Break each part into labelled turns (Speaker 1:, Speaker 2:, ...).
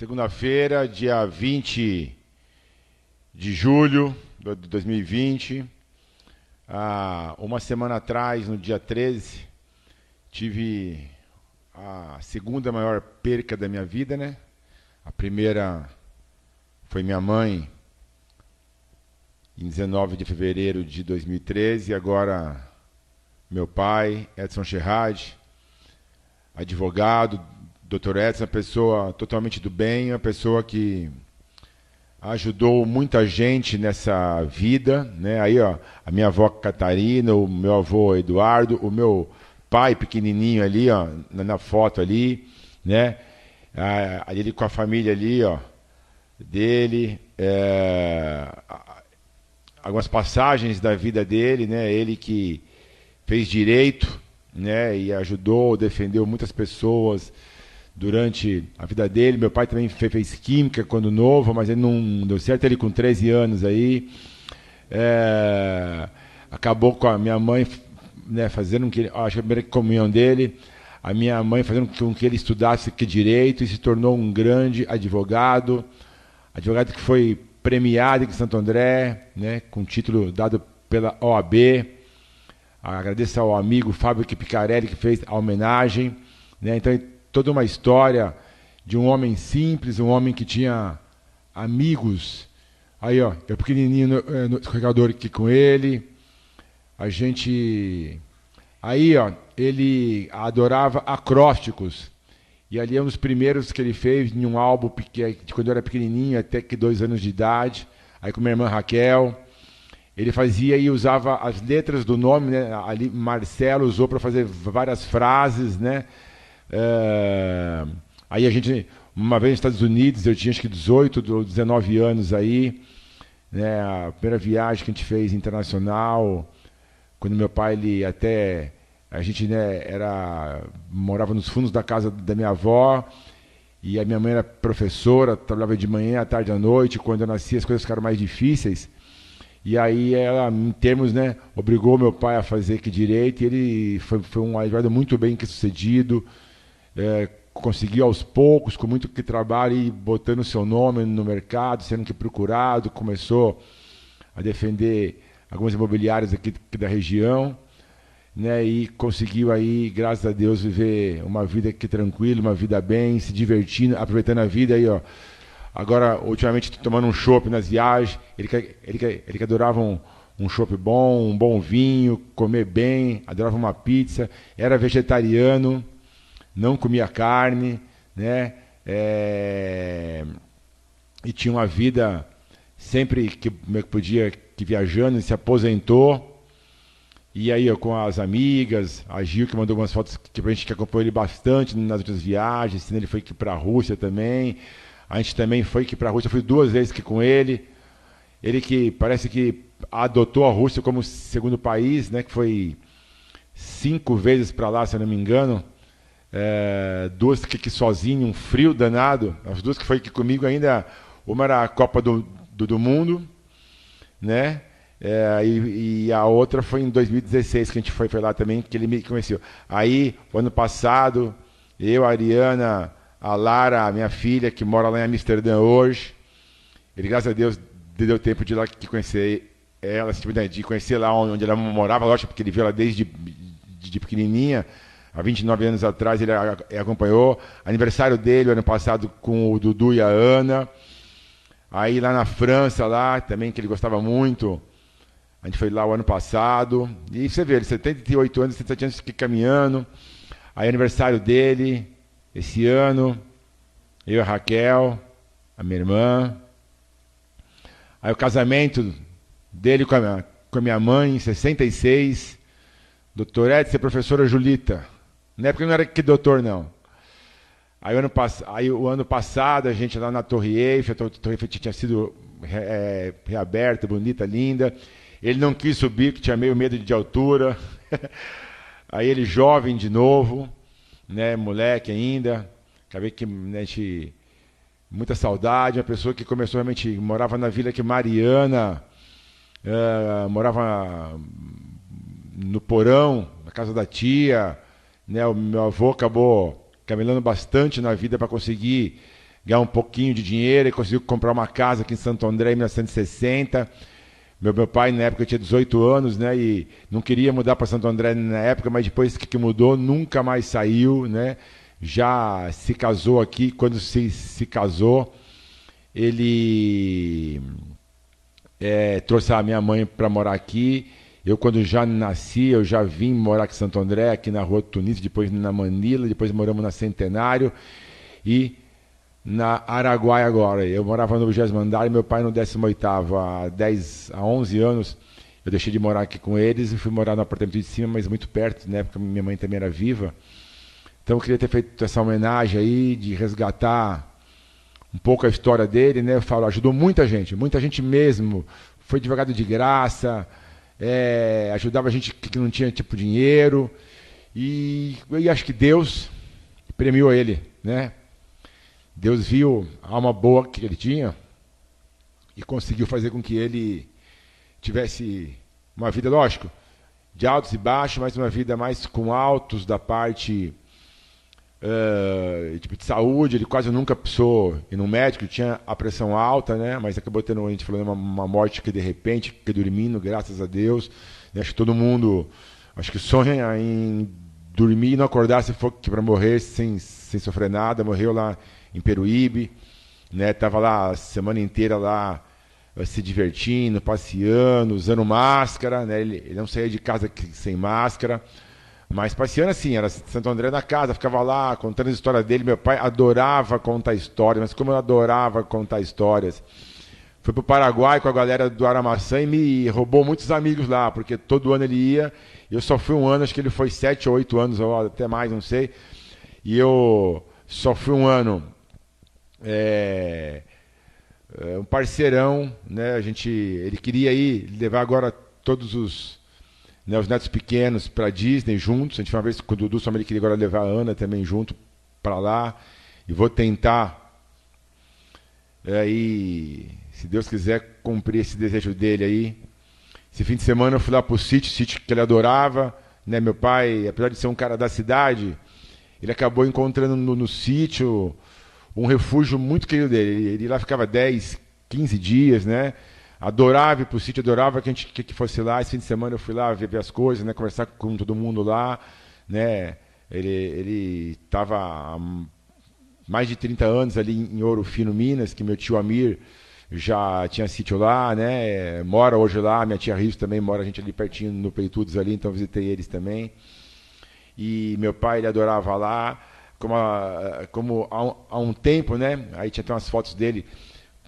Speaker 1: Segunda-feira, dia 20 de julho de 2020. Uma semana atrás, no dia 13, tive a segunda maior perca da minha vida, né? A primeira foi minha mãe, em 19 de fevereiro de 2013, e agora meu pai, Edson Sherrad, advogado, Dr. Edson, uma pessoa totalmente do bem, uma pessoa que ajudou muita gente nessa vida, né? Aí, ó, a minha avó Catarina, o meu avô Eduardo, o meu pai pequenininho ali, ó, na foto ali, né? Ali ele com a família ali, ó, dele, algumas passagens da vida dele, né? Ele que fez direito, né? E ajudou, defendeu muitas pessoas durante a vida dele. Meu pai também fez química quando novo, mas ele não deu certo. Ele com 13 anos aí. Acabou com a minha mãe, né, fazendo que, acho que a primeira comunhão dele, a minha mãe fazendo com que ele estudasse direito e se tornou um grande advogado que foi premiado em Santo André, né, com título dado pela OAB. Agradeço ao amigo Fábio Picarelli que fez a homenagem, né? Então, toda uma história de um homem simples, um homem que tinha amigos. Aí, ó, eu pequenininho no escorregador aqui com ele. A gente... Aí, ó, ele adorava acrósticos. E ali é um dos primeiros que ele fez em um álbum de quando eu era pequenininho, até que 2 anos de idade. Aí com minha irmã Raquel. Ele fazia e usava as letras do nome, né? Ali Marcelo usou para fazer várias frases, né? Aí a gente, uma vez nos Estados Unidos, eu tinha acho que 18 ou 19 anos aí, né? A primeira viagem que a gente fez internacional, quando meu pai, ele até, a gente, né, morava nos fundos da casa da minha avó, e a minha mãe era professora, trabalhava de manhã, à tarde, à noite. Quando eu nasci as coisas ficaram mais difíceis, e aí ela, em termos, né, obrigou meu pai a fazer direito, e ele foi um advogado muito bem sucedido. Conseguiu aos poucos, com muito trabalho, ir botando o seu nome no mercado, sendo procurado, começou a defender algumas imobiliárias aqui da região, né, e conseguiu aí, graças a Deus, viver uma vida tranquila, uma vida bem, se divertindo, aproveitando a vida aí, ó. Agora, ultimamente, tomando um chopp nas viagens, ele que adorava um chopp bom, um bom vinho, comer bem, adorava uma pizza, era vegetariano, não comia carne, né? E tinha uma vida sempre que podia, que viajando, e se aposentou. E aí, eu, com as amigas, a Gil, que mandou algumas fotos que a gente que acompanhou ele bastante nas outras viagens, ele foi para a Rússia também. A gente também foi para a Rússia, fui 2 vezes com ele. Ele que parece que adotou a Rússia como segundo país, né? Que foi 5 vezes para lá, se eu não me engano. 2 que sozinho, um frio danado. As 2 que foi aqui comigo ainda, uma era a Copa do Mundo, né? E a outra foi em 2016, que a gente foi lá também, que ele me conheceu. Aí, o ano passado, eu, a Ariana, a Lara, a minha filha, que mora lá em Amsterdã hoje, ele, graças a Deus, deu tempo de ir lá conhecer ela, de conhecer lá onde ela morava, lógico, porque ele viu ela desde de pequenininha. Há 29 anos atrás ele acompanhou. Aniversário dele, ano passado, com o Dudu e a Ana. Aí lá na França, lá também, que ele gostava muito. A gente foi lá o ano passado. E você vê, ele 78 anos, 77 anos, caminhando. Aí aniversário dele, esse ano. Eu e a Raquel, a minha irmã. Aí o casamento dele com a minha mãe, em 66. Doutor Edson e a professora Julita. Na época não era que doutor, não. Aí o ano passado, a gente lá na Torre Eiffel, a Torre Eiffel tinha sido reaberta, bonita, linda. Ele não quis subir, porque tinha meio medo de altura. Aí ele jovem de novo, né, moleque ainda. Acabei que, né, muita saudade. Uma pessoa que começou realmente, morava na Vila Mariana, morava no porão, na casa da tia, né? O meu avô acabou caminhando bastante na vida para conseguir ganhar um pouquinho de dinheiro e conseguiu comprar uma casa aqui em Santo André em 1960. Meu pai, na época, tinha 18 anos, né? E não queria mudar para Santo André na época, mas depois que mudou, nunca mais saiu, né? Já se casou aqui. Quando se casou, ele trouxe a minha mãe para morar aqui. Eu, quando já nasci, eu já vim morar aqui em Santo André, aqui na Rua Tunísio, depois na Manila, depois moramos na Centenário e na Araguaia agora. Eu morava no 20º andar e meu pai no 18º. Há 11 anos eu deixei de morar aqui com eles e fui morar no apartamento de cima, mas muito perto, né, porque minha mãe também era viva. Então eu queria ter feito essa homenagem aí, de resgatar um pouco a história dele, né? Eu falo, ajudou muita gente mesmo. Foi advogado de graça, ajudava a gente que não tinha tipo dinheiro. E eu acho que Deus premiou ele, né? Deus viu a alma boa que ele tinha e conseguiu fazer com que ele tivesse uma vida, lógico, de altos e baixos, mas uma vida mais com altos da parte tipo de saúde. Ele quase nunca precisou ir no médico, tinha a pressão alta, né? Mas acabou tendo, a gente falando, uma morte que de repente, que dormindo, graças a Deus. Acho que todo mundo, acho que sonha em dormir e não acordar se for para morrer sem sofrer nada. Morreu lá em Peruíbe, né? Tava lá a semana inteira lá se divertindo, passeando, usando máscara, né? Ele não saía de casa sem máscara. Mas passeando assim, era Santo André na casa, ficava lá contando a história dele. Meu pai adorava contar histórias, mas como eu adorava contar histórias. Fui para o Paraguai com a galera do Aramaçã e me roubou muitos amigos lá, porque todo ano ele ia. Eu só fui um ano, acho que ele foi 7 ou 8 anos, ou até mais, não sei. E eu só fui um ano. Um parceirão, né? Ele queria ir levar agora todos os netos pequenos para Disney juntos. A gente foi uma vez com o Dudu, só ele queria agora levar a Ana também junto para lá. E vou tentar, aí, se Deus quiser, cumprir esse desejo dele aí. Esse fim de semana eu fui lá para o sítio que ele adorava. Né? Meu pai, apesar de ser um cara da cidade, ele acabou encontrando no sítio um refúgio muito querido dele. Ele lá ficava 10, 15 dias, né? Adorava ir pro sítio, adorava que a gente que fosse lá. Esse fim de semana eu fui lá ver as coisas, né? Conversar com todo mundo lá, né? Ele estava há mais de 30 anos ali em Ouro Fino, Minas, que meu tio Amir já tinha sítio lá, né? Mora hoje lá, minha tia Rios também mora, a gente ali pertinho no Peitudos ali, então visitei eles também. E meu pai, ele adorava lá, como há um tempo, né? Aí tinha até umas fotos dele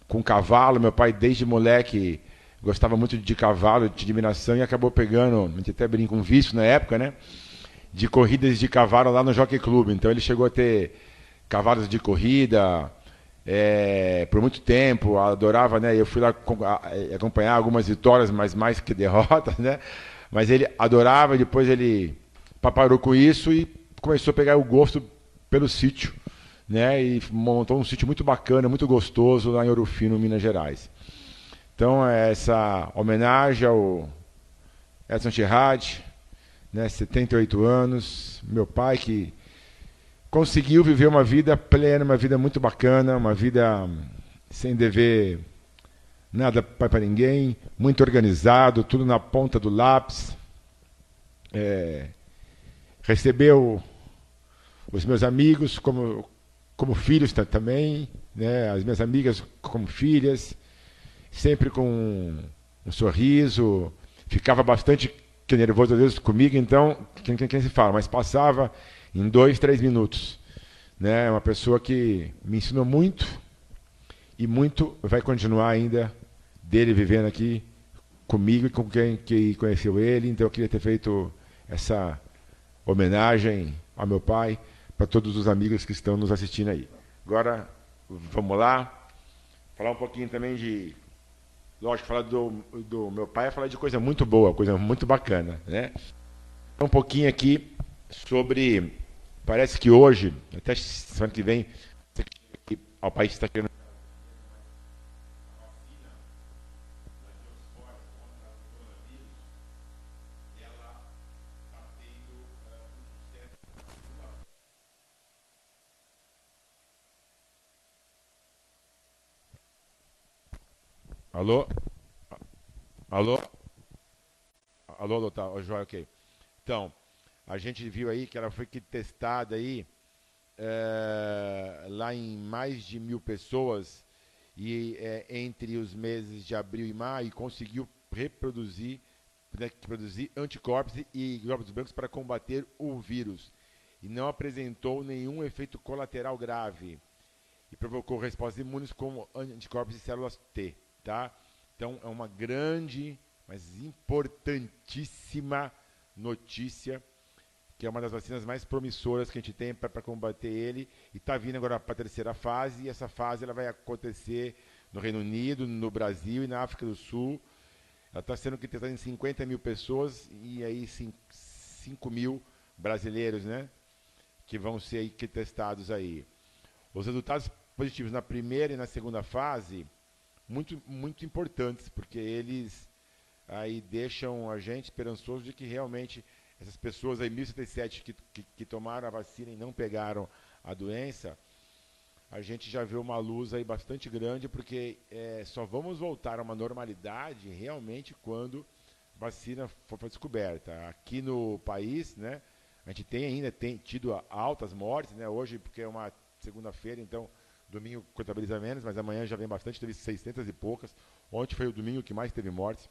Speaker 1: com cavalo. Meu pai, desde moleque, gostava muito de cavalo, de admiração, e acabou pegando, a gente até brinca, um vício na época, né? De corridas de cavalo lá no Jockey Club. Então ele chegou a ter cavalos de corrida por muito tempo, adorava, né? Eu fui lá acompanhar algumas vitórias, mas mais que derrotas, né? Mas ele adorava, e depois ele parou com isso e começou a pegar o gosto pelo sítio, né? E montou um sítio muito bacana, muito gostoso lá em Ouro Fino, Minas Gerais. Então, essa homenagem ao Edson Cherrad, né? 78 anos, meu pai que conseguiu viver uma vida plena, uma vida muito bacana, uma vida sem dever nada para ninguém, muito organizado, tudo na ponta do lápis. Recebeu os meus amigos como filhos também, né? As minhas amigas como filhas, sempre com um sorriso. Ficava bastante nervoso às vezes comigo, então, quem se fala, mas passava em 2, 3 minutos. Né? Uma pessoa que me ensinou muito e muito vai continuar ainda dele vivendo aqui comigo e com quem que conheceu ele. Então eu queria ter feito essa homenagem ao meu pai para todos os amigos que estão nos assistindo aí. Agora, vamos lá. Falar um pouquinho também de... Lógico, falar do meu pai é falar de coisa muito boa, coisa muito bacana, né? Um pouquinho aqui sobre... Parece que hoje, até semana que vem, o país está querendo... Alô? Alô? Alô, tá, Joia, ok. Então, a gente viu aí que ela foi testada aí lá em mais de 1.000 pessoas e entre os meses de abril e maio conseguiu reproduzir, né, produzir anticorpos e glóbulos brancos para combater o vírus e não apresentou nenhum efeito colateral grave e provocou respostas imunes como anticorpos e células T, tá? Então é uma grande, mas importantíssima notícia, que é uma das vacinas mais promissoras que a gente tem para combater ele, e está vindo agora para a terceira fase, e essa fase ela vai acontecer no Reino Unido, no Brasil e na África do Sul. Ela está sendo testada em 50 mil pessoas, e aí 5 mil brasileiros, né, que vão ser aí, que testados aí. Os resultados positivos na primeira e na segunda fase, muito, muito importantes, porque eles aí deixam a gente esperançoso de que realmente essas pessoas aí, 1.077 que tomaram a vacina e não pegaram a doença, a gente já vê uma luz aí bastante grande, porque só vamos voltar a uma normalidade realmente quando a vacina for descoberta. Aqui no país, né, a gente ainda tem tido altas mortes, né, hoje porque é uma segunda-feira, então domingo contabiliza menos, mas amanhã já vem bastante, teve 600 e poucas. Ontem foi o domingo que mais teve mortes.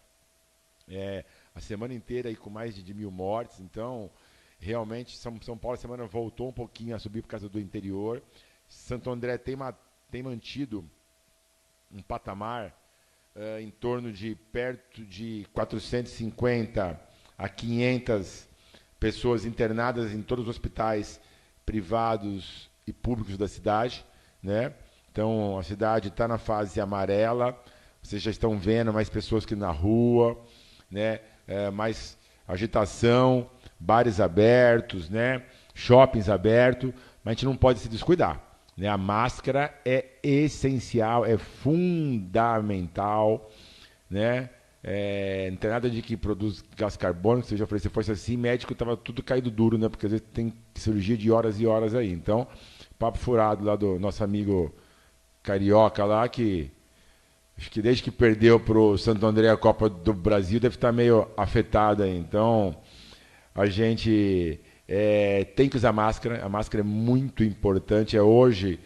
Speaker 1: A semana inteira aí com mais de 1.000 mortes, então realmente São Paulo a semana voltou um pouquinho a subir por causa do interior. Santo André tem mantido um patamar em torno de perto de 450 a 500 pessoas internadas em todos os hospitais privados e públicos da cidade, né? Então a cidade está na fase amarela, vocês já estão vendo mais pessoas que na rua, né? Mais agitação, bares abertos, né? Shoppings abertos, mas a gente não pode se descuidar, né? A máscara é essencial, é fundamental, né? Não tem nada de que produz gás carbônico, se eu já falei, se fosse assim, médico estava tudo caído duro, né? Porque às vezes tem cirurgia de horas e horas aí. Então, papo furado lá do nosso amigo carioca lá, que acho que desde que perdeu para o Santo André a Copa do Brasil deve estar meio afetado aí. Então, a gente tem que usar máscara. A máscara é muito importante. Hoje,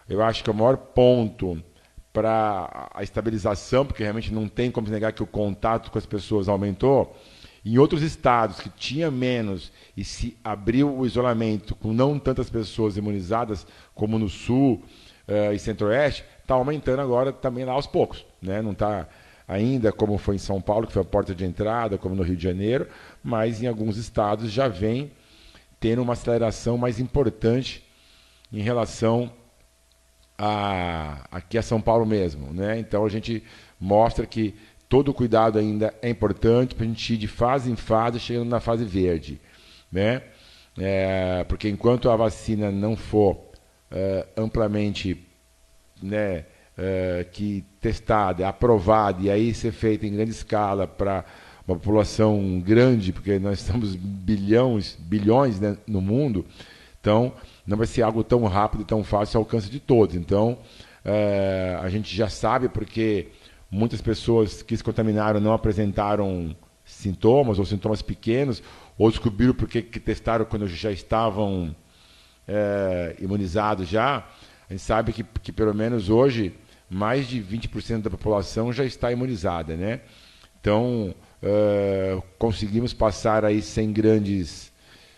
Speaker 1: eu acho que é o maior ponto para a estabilização, porque realmente não tem como negar que o contato com as pessoas aumentou. Em outros estados que tinha menos e se abriu o isolamento com não tantas pessoas imunizadas, como no Sul e Centro-Oeste, está aumentando agora também lá aos poucos, né? Não está ainda como foi em São Paulo, que foi a porta de entrada, como no Rio de Janeiro, mas em alguns estados já vem tendo uma aceleração mais importante em relação aqui a São Paulo mesmo, né? Então a gente mostra que todo cuidado ainda é importante para a gente ir de fase em fase, chegando na fase verde, né? Porque enquanto a vacina não for amplamente, né, que testada, aprovada e aí ser feita em grande escala para uma população grande, porque nós estamos bilhões, né, no mundo, então não vai ser algo tão rápido e tão fácil ao alcance de todos. Então a gente já sabe porque muitas pessoas que se contaminaram não apresentaram sintomas ou sintomas pequenos, ou descobriram porque que testaram quando já estavam imunizados já. A gente sabe que pelo menos hoje mais de 20% da população já está imunizada, né? Então conseguimos passar aí sem grandes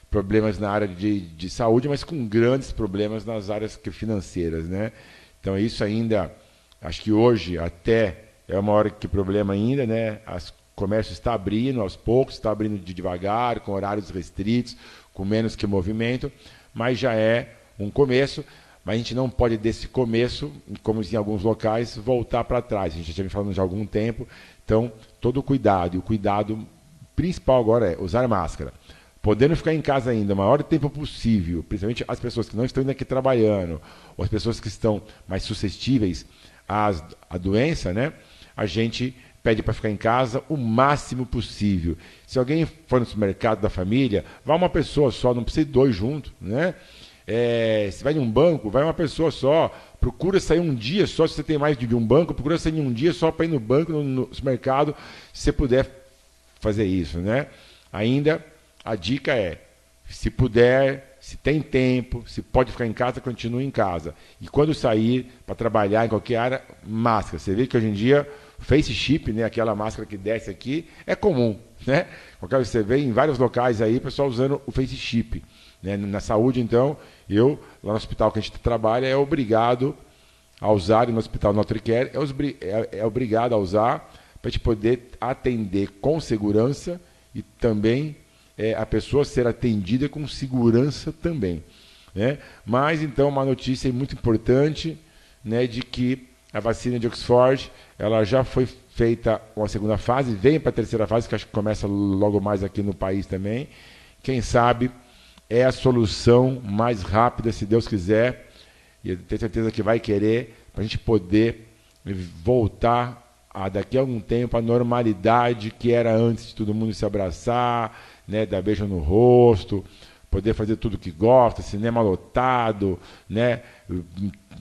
Speaker 1: problemas na área de saúde, mas com grandes problemas nas áreas financeiras, né? Então isso ainda, acho que hoje até é o maior problema ainda, né? O comércio está abrindo aos poucos, está abrindo devagar, com horários restritos, com menos que movimento, mas já é um começo. Mas a gente não pode, desse começo, como em alguns locais, voltar para trás. A gente já vem falando já há algum tempo. Então, todo o cuidado, e o cuidado principal agora é usar máscara. Podendo ficar em casa ainda o maior tempo possível, principalmente as pessoas que não estão ainda aqui trabalhando, ou as pessoas que estão mais suscetíveis à doença, né? A gente pede para ficar em casa o máximo possível. Se alguém for no supermercado da família, vá uma pessoa só, não precisa de dois juntos, né? Se vai em um banco, vai uma pessoa só. Procura sair um dia só, se você tem mais de um banco, procura sair um dia só para ir no banco, no supermercado, se você puder fazer isso, né? Ainda, a dica é, se puder, se tem tempo, se pode ficar em casa, continue em casa. E quando sair para trabalhar em qualquer área, máscara. Você vê que hoje em dia, face chip, né, aquela máscara que desce aqui, é comum, né? Você vê em vários locais aí, o pessoal usando o face chip. Né? Na saúde, então, eu, lá no hospital que a gente trabalha, é obrigado a usar, e no hospital NutriCare, é obrigado a usar para a gente poder atender com segurança e também a pessoa ser atendida com segurança também. Né? Mas, então, uma notícia muito importante, né, de que a vacina de Oxford ela já foi feita uma segunda fase, vem para a terceira fase, que acho que começa logo mais aqui no país também. Quem sabe é a solução mais rápida, se Deus quiser, e eu tenho certeza que vai querer, para a gente poder voltar daqui a algum tempo à normalidade que era antes de todo mundo se abraçar, né, dar beijo no rosto, poder fazer tudo que gosta, cinema lotado, né,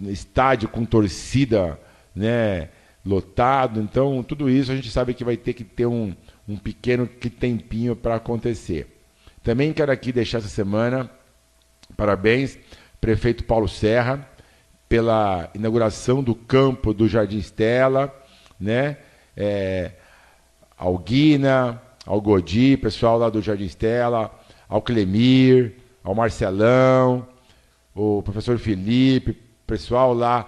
Speaker 1: estádio com torcida, né, lotado. Então, tudo isso a gente sabe que vai ter que ter um pequeno tempinho para acontecer. Também quero aqui deixar essa semana, parabéns, prefeito Paulo Serra, pela inauguração do campo do Jardim Estela, né? Ao Guina, ao Godi, pessoal lá do Jardim Estela, ao Clemir, ao Marcelão, o professor Felipe, pessoal lá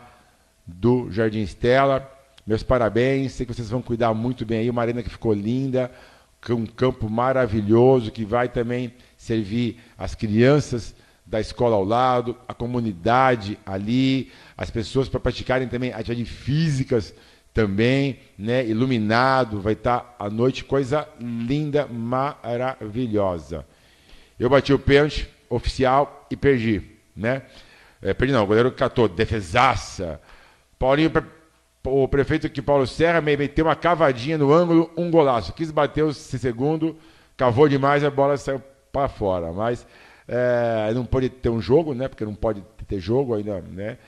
Speaker 1: do Jardim Estela, meus parabéns, sei que vocês vão cuidar muito bem aí, uma arena que ficou linda, um campo maravilhoso que vai também servir as crianças da escola ao lado, a comunidade ali, as pessoas para praticarem também atividades físicas também, né? Iluminado, vai estar à noite, coisa linda, maravilhosa. Eu bati o pênalti oficial e perdi, né? Perdi não, o goleiro catou, defesaça. Paulinho, o prefeito aqui, Paulo Serra, meteu uma cavadinha no ângulo, um golaço. Quis bater o segundo, cavou demais, a bola saiu para fora. Mas não pode ter um jogo, né? Porque não pode ter jogo ainda, né?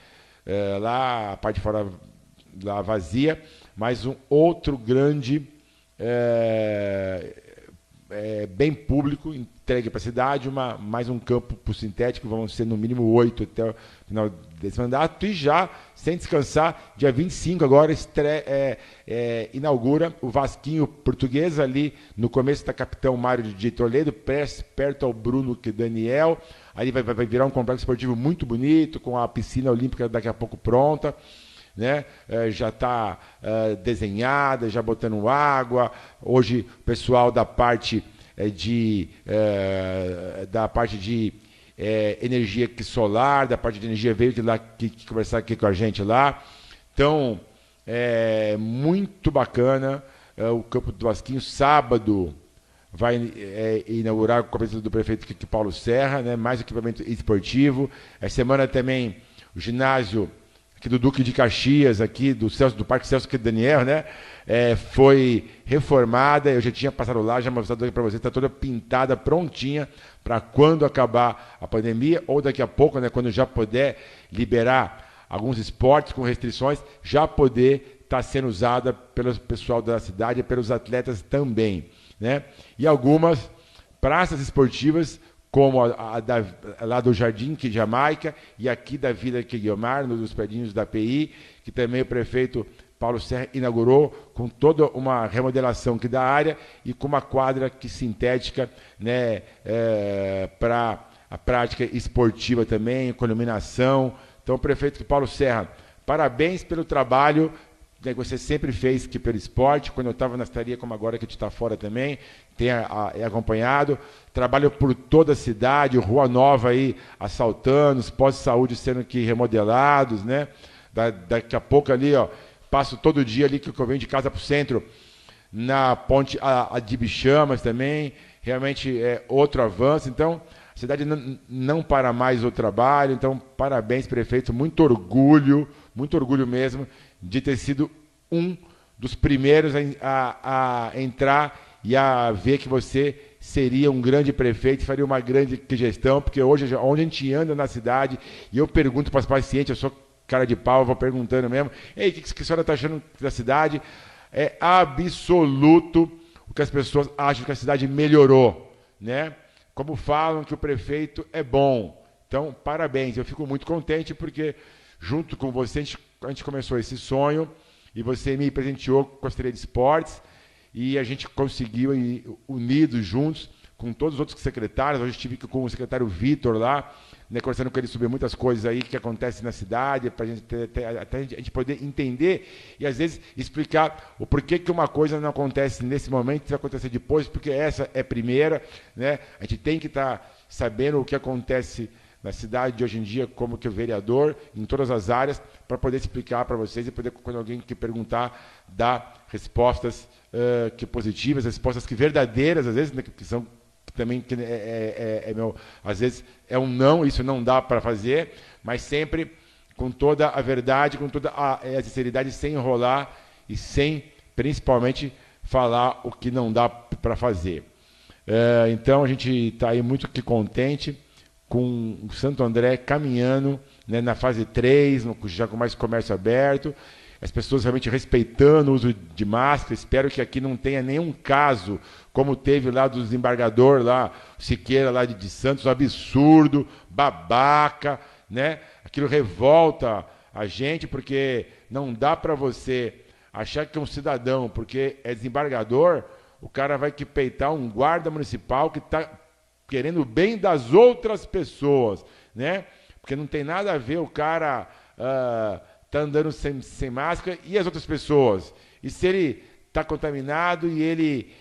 Speaker 1: Lá, a parte de fora lá vazia, mas um outro grande bem público, entregue para a cidade, mais um campo para o sintético, vão ser no mínimo 8 até o final desse mandato, e já, sem descansar, dia 25 agora, inaugura o Vasquinho Português, ali no começo da Capitão Mário de Toledo, perto ao Bruno Daniel, ali vai virar um complexo esportivo muito bonito, com a piscina olímpica daqui a pouco pronta, né? Já está desenhada, já botando água. Hoje o pessoal da parte de energia solar, da parte de energia verde lá que conversar aqui com a gente lá. Então, muito bacana o campo do Vasquinho. Sábado vai inaugurar com a presença do prefeito aqui, Paulo Serra, né? Mais equipamento esportivo. Essa semana também o ginásio aqui do Duque de Caxias, aqui do Parque Celso Daniel, né? Foi reformada, eu já tinha passado lá, já mostrado para vocês, está toda pintada, prontinha, para quando acabar a pandemia, ou daqui a pouco, né, quando já puder liberar alguns esportes com restrições, já poder estar sendo usada pelo pessoal da cidade e pelos atletas também, né? E algumas praças esportivas, como lá do Jardim que Jamaica e aqui da Vila Guiomar, nos predinhos da PI, que também o prefeito Paulo Serra inaugurou com toda uma remodelação aqui da área e com uma quadra sintética, né, para a prática esportiva também, com iluminação. Então, o prefeito Paulo Serra, parabéns pelo trabalho que você sempre fez que pelo esporte, quando eu estava na estaria, como agora que a gente está fora também, tem acompanhado, trabalho por toda a cidade, Rua Nova aí assaltando, os postos de saúde sendo que remodelados, né? Daqui a pouco ali, ó, passo todo dia ali que eu venho de casa para o centro, na ponte a de Bichamas também, realmente é outro avanço. Então, a cidade não para mais o trabalho, então parabéns, prefeito, muito orgulho mesmo, de ter sido um dos primeiros a entrar e a ver que você seria um grande prefeito, faria uma grande gestão, porque hoje, onde a gente anda na cidade, e eu pergunto para os pacientes, eu sou cara de pau, eu vou perguntando mesmo, ei, o que a senhora está achando da cidade? É absoluto o que as pessoas acham que a cidade melhorou, né? Como falam que o prefeito é bom. Então, parabéns, eu fico muito contente porque junto com você a gente começou esse sonho e você me presenteou com a Secretaria de Esportes e a gente conseguiu ir unidos juntos com todos os outros secretários. Hoje estive com o secretário Vitor lá, né, conversando com ele sobre muitas coisas aí que acontecem na cidade, para até a gente poder entender e às vezes explicar o porquê que uma coisa não acontece nesse momento, vai acontecer depois, porque essa é a primeira, né? A gente tem que estar sabendo o que acontece na cidade de hoje em dia, como que o vereador, em todas as áreas, para poder explicar para vocês e poder, quando alguém que perguntar, dar respostas que positivas, respostas que verdadeiras, às vezes, né, que são também, que às vezes é um não, isso não dá para fazer, mas sempre com toda a verdade, com toda a sinceridade, sem enrolar e sem, principalmente, falar o que não dá para fazer. Então, a gente está aí muito que contente com o Santo André caminhando, né, na fase 3, já com mais comércio aberto, as pessoas realmente respeitando o uso de máscara. Espero que aqui não tenha nenhum caso, como teve lá do desembargador, lá, Siqueira, lá de Santos, um absurdo, babaca, né? Aquilo revolta a gente, porque não dá para você achar que é um cidadão, porque é desembargador, o cara vai que peitar um guarda municipal que está querendo o bem das outras pessoas, né? Porque não tem nada a ver o cara tá andando sem máscara e as outras pessoas. E se ele está contaminado e ele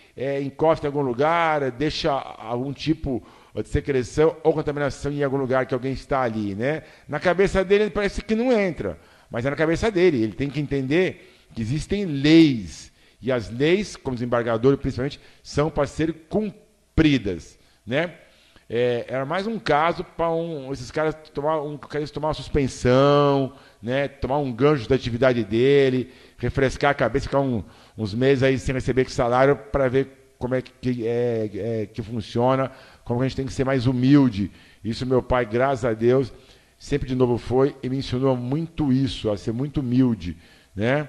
Speaker 1: encosta em algum lugar, deixa algum tipo de secreção ou contaminação em algum lugar que alguém está ali, né? Na cabeça dele parece que não entra, mas é na cabeça dele. Ele tem que entender que existem leis e as leis, como desembargador principalmente, são para ser cumpridas, né? Era mais um caso para esses caras tomar uma suspensão, né? Tomar um gancho da atividade dele, refrescar a cabeça, ficar uns meses aí sem receber salário para ver como é que funciona, como a gente tem que ser mais humilde. Isso meu pai, graças a Deus, sempre de novo foi e me ensinou muito isso, a ser muito humilde, né?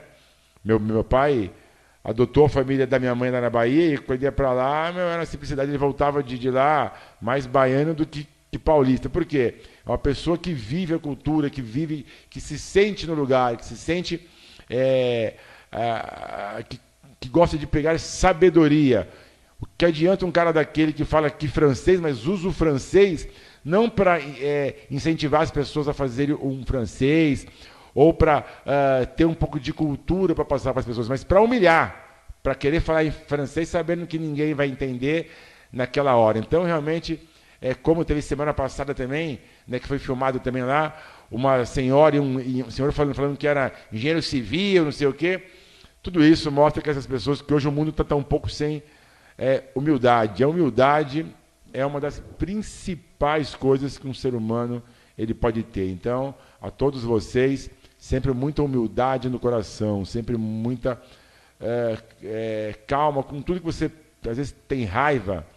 Speaker 1: Meu pai adotou a família da minha mãe lá na Bahia e quando ia para lá, era uma simplicidade, ele voltava de lá mais baiano do que paulista. Por quê? É uma pessoa que vive a cultura, que se sente no lugar, que se sente, que gosta de pegar sabedoria. O que adianta um cara daquele que fala aqui francês, mas usa o francês não para incentivar as pessoas a fazerem um francês, ou para ter um pouco de cultura para passar para as pessoas, mas para humilhar, para querer falar em francês sabendo que ninguém vai entender naquela hora. Então, realmente, como teve semana passada também, né, que foi filmado também lá, uma senhora e um senhor falando que era engenheiro civil, não sei o quê. Tudo isso mostra que essas pessoas, que hoje o mundo está um pouco sem humildade. A humildade é uma das principais coisas que um ser humano ele pode ter. Então, a todos vocês, sempre muita humildade no coração, sempre muita calma, com tudo que você, às vezes, tem raiva,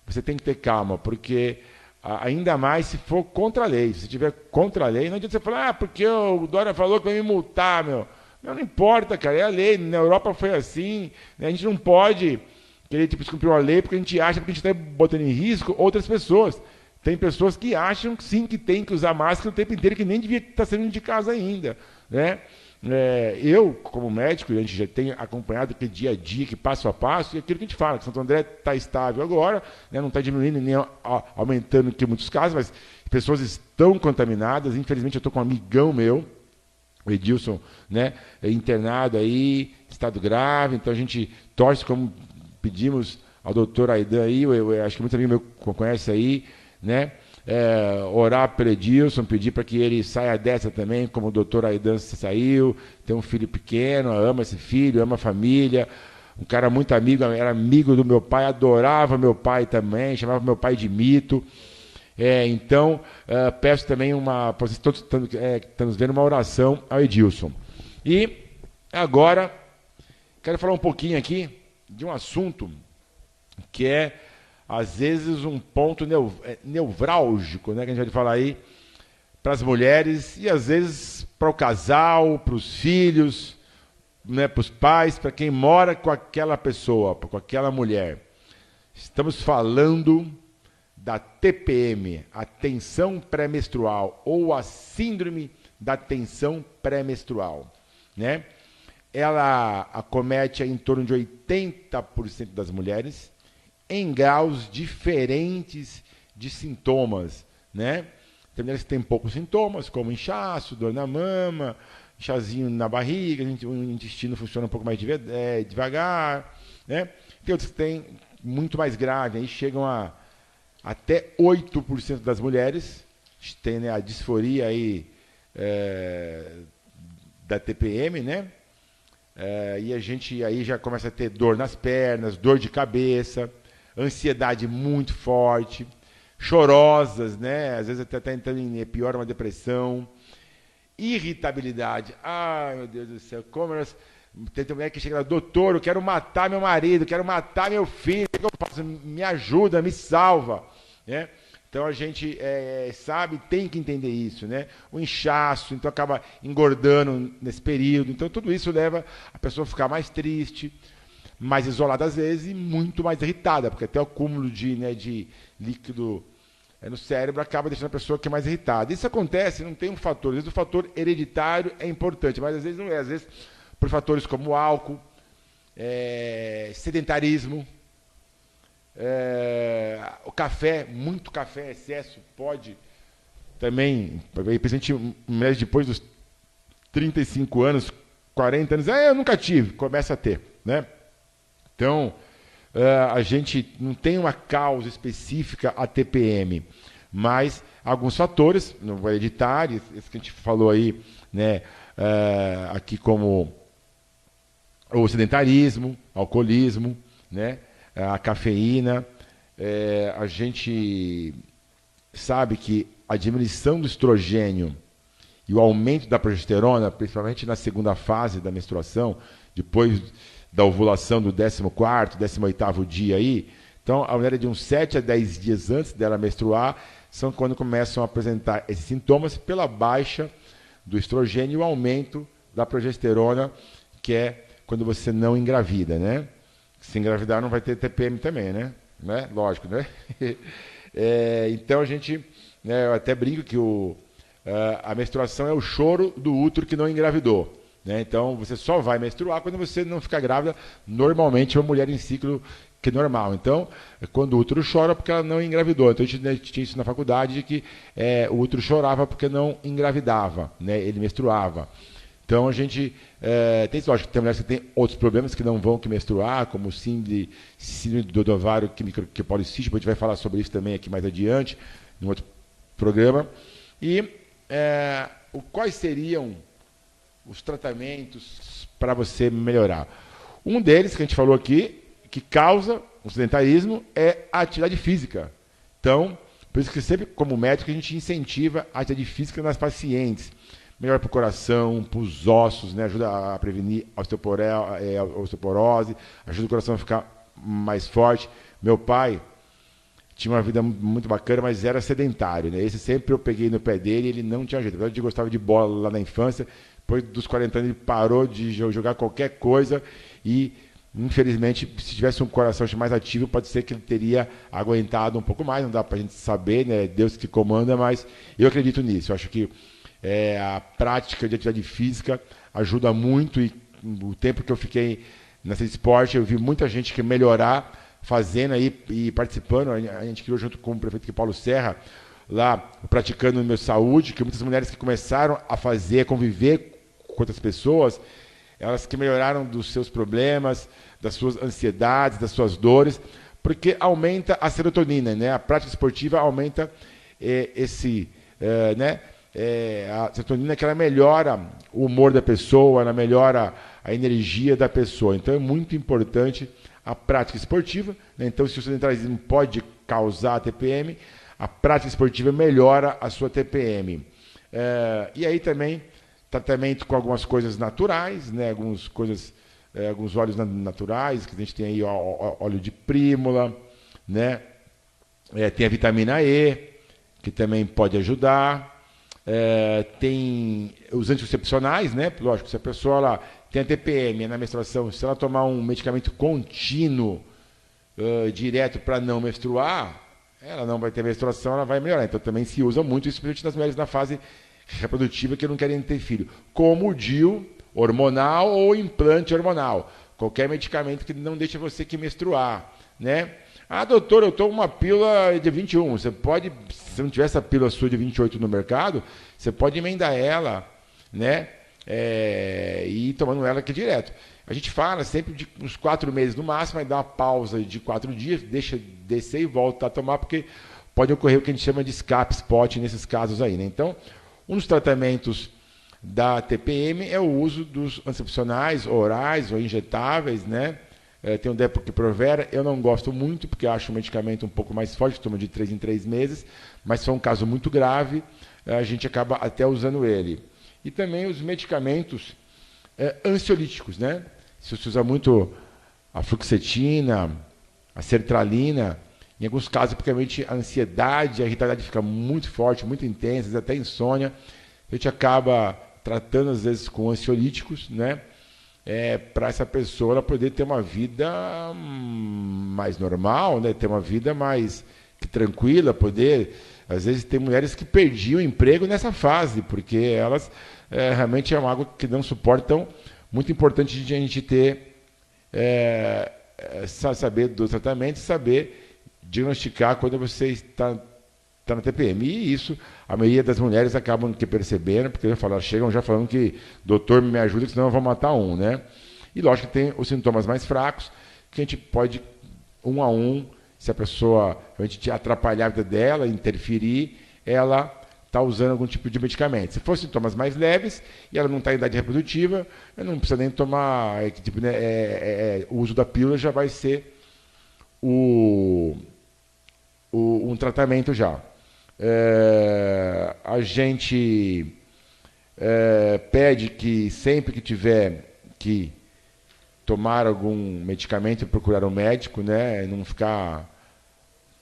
Speaker 1: você tem que ter calma, porque ainda mais se for contra a lei. Se estiver contra a lei, não adianta você falar, porque o Dória falou que vai me multar, meu. Não importa, cara, é a lei. Na Europa foi assim, né? A gente não pode querer descumprir uma lei porque a gente acha que a gente está botando em risco outras pessoas. Tem pessoas que acham sim que tem que usar máscara o tempo inteiro, que nem devia estar saindo de casa ainda, né? Eu, como médico, a gente já tem acompanhado que dia a dia, que passo a passo, e aquilo que a gente fala, que Santo André está estável agora, né? Não está diminuindo nem aumentando aqui muitos casos, mas pessoas estão contaminadas. Infelizmente, eu estou com um amigão meu, o Edilson, né, internado aí, estado grave. Então a gente torce, como pedimos ao doutor Aidan aí, eu acho que muitos amigos meus conhecem aí, né? Orar pelo Edilson, pedir para que ele saia dessa também, como o doutor Aidan saiu, tem um filho pequeno, ama esse filho, ama a família, um cara muito amigo, era amigo do meu pai, adorava meu pai também, chamava meu pai de mito. Então, peço também para vocês todos que estão nos vendo, uma oração ao Edilson. E agora, quero falar um pouquinho aqui de um assunto que é às vezes, um ponto nevrálgico, né, que a gente vai falar aí, para as mulheres e, às vezes, para o casal, para os filhos, né, para os pais, para quem mora com aquela pessoa, com aquela mulher. Estamos falando da TPM, a tensão pré-menstrual, ou a síndrome da tensão pré-menstrual, né? Ela acomete em torno de 80% das mulheres em graus diferentes de sintomas, né? Tem mulheres que têm poucos sintomas, como inchaço, dor na mama, inchazinho na barriga, o intestino funciona um pouco mais devagar, né? Tem outros que têm muito mais grave, aí chegam a até 8% das mulheres tem, né, a disforia aí, da TPM, né? E a gente aí já começa a ter dor nas pernas, dor de cabeça, ansiedade muito forte, chorosas, né? Às vezes até entrando em pior uma depressão, irritabilidade. Ai, meu Deus do céu, como elas... Tem mulher que chega lá, doutor, eu quero matar meu marido, quero matar meu filho, o que eu faço? Me ajuda, me salva, né? Então a gente sabe, tem que entender isso, né? O inchaço, então acaba engordando nesse período. Então tudo isso leva a pessoa a ficar mais triste, mais isolada às vezes e muito mais irritada, porque até o acúmulo de líquido no cérebro acaba deixando a pessoa que é mais irritada. Isso acontece, não tem um fator. Às vezes o fator hereditário é importante, mas às vezes não é. Às vezes por fatores como álcool, sedentarismo, o café, muito café, excesso, pode também, principalmente mulheres depois dos 35 anos, 40 anos, eu nunca tive, começa a ter, né? Então, a gente não tem uma causa específica a TPM, mas alguns fatores, não vou editar, esse que a gente falou aí, né, aqui como o sedentarismo, alcoolismo, né, a cafeína. A gente sabe que a diminuição do estrogênio e o aumento da progesterona, principalmente na segunda fase da menstruação, depois da ovulação do 14º, 18º dia aí, então a mulher de uns 7 a 10 dias antes dela menstruar, são quando começam a apresentar esses sintomas pela baixa do estrogênio e o aumento da progesterona, que é quando você não engravida, né? Se engravidar não vai ter TPM também, né? Lógico, né? Então a gente, né, eu até brinco que a menstruação é o choro do útero que não engravidou, né? Então você só vai menstruar quando você não fica grávida, normalmente é uma mulher em ciclo que é normal. Então, quando o útero chora, porque ela não engravidou. Então a gente tinha isso na faculdade, de que o útero chorava porque não engravidava, né? Ele menstruava. Então a gente tem isso, lógico, tem mulheres que têm outros problemas que não vão que menstruar, como síndrome do ovário que policístico, a gente vai falar sobre isso também aqui mais adiante, em outro programa. E quais seriam os tratamentos para você melhorar? Um deles, que a gente falou aqui, que causa o sedentarismo, é a atividade física. Então, por isso que sempre, como médico, a gente incentiva a atividade física nas pacientes. Melhor para o coração, para os ossos, né? Ajuda a prevenir a osteoporose, ajuda o coração a ficar mais forte. Meu pai tinha uma vida muito bacana, mas era sedentário, né? Esse sempre eu peguei no pé dele e ele não tinha jeito. Ele gostava de bola lá na infância, depois dos 40 anos ele parou de jogar qualquer coisa e, infelizmente, se tivesse um coração mais ativo, pode ser que ele teria aguentado um pouco mais, não dá para a gente saber, né? Deus que comanda, mas eu acredito nisso. Eu acho que a prática de atividade física ajuda muito e o tempo que eu fiquei nesse esporte eu vi muita gente que melhorar fazendo aí e participando. A gente criou junto com o prefeito aqui, Paulo Serra, lá praticando no meu saúde, que muitas mulheres que começaram a fazer, a conviver com outras pessoas, elas que melhoraram dos seus problemas, das suas ansiedades, das suas dores, porque aumenta a serotonina, né? A prática esportiva aumenta né? A serotonina, que ela melhora o humor da pessoa, ela melhora a energia da pessoa. Então é muito importante a prática esportiva, né? Então, se o sedentarismo pode causar TPM, a prática esportiva melhora a sua TPM. E aí também tratamento com algumas coisas naturais, né? Alguns óleos naturais, que a gente tem aí óleo de prímula, né? Tem a vitamina E, que também pode ajudar. Tem os anticoncepcionais, né? Lógico, se a pessoa ela tem a TPM na menstruação, se ela tomar um medicamento contínuo, direto para não menstruar, ela não vai ter menstruação, ela vai melhorar. Então também se usa muito isso, principalmente nas mulheres na fase reprodutiva que não querem ter filho. Como o DIU hormonal ou implante hormonal. Qualquer medicamento que não deixa você que menstruar, né? Ah, doutor, eu tomo uma pílula de 21. Você pode, se não tiver essa pílula sua de 28 no mercado, você pode emendar ela, né? E ir tomando ela aqui direto. A gente fala sempre de uns 4 meses no máximo, aí dá uma pausa de 4 dias, deixa descer e volta a tomar, porque pode ocorrer o que a gente chama de escape spot nesses casos aí, né? Então, um dos tratamentos da TPM é o uso dos anticoncepcionais orais ou injetáveis, né? Tem o Depo-Provera, eu não gosto muito, porque acho o medicamento um pouco mais forte, toma de 3 em 3 meses, mas se for um caso muito grave, a gente acaba até usando ele. E também os medicamentos ansiolíticos, né? Se usa muito a fluoxetina, a sertralina, em alguns casos, praticamente a ansiedade, a irritabilidade fica muito forte, muito intensa, até insônia. A gente acaba tratando, às vezes, com ansiolíticos, né? Para essa pessoa ela poder ter uma vida mais normal, né? Ter uma vida mais tranquila, poder... Às vezes tem mulheres que perdiam o emprego nessa fase, porque elas realmente é algo que não suportam. Muito importante a gente ter, saber do tratamento, saber diagnosticar quando você está na TPM. E isso, a maioria das mulheres acabam percebendo, porque chegam já falando que, doutor, me ajuda, que senão eu vou matar um, né? E lógico que tem os sintomas mais fracos, que a gente pode, um a um, se a pessoa realmente atrapalhar a vida dela, interferir, ela está usando algum tipo de medicamento. Se for sintomas mais leves e ela não está em idade reprodutiva, não precisa nem tomar, o uso da pílula já vai ser um tratamento já. A gente pede que sempre que tiver que tomar algum medicamento, procurar um médico, né? Não ficar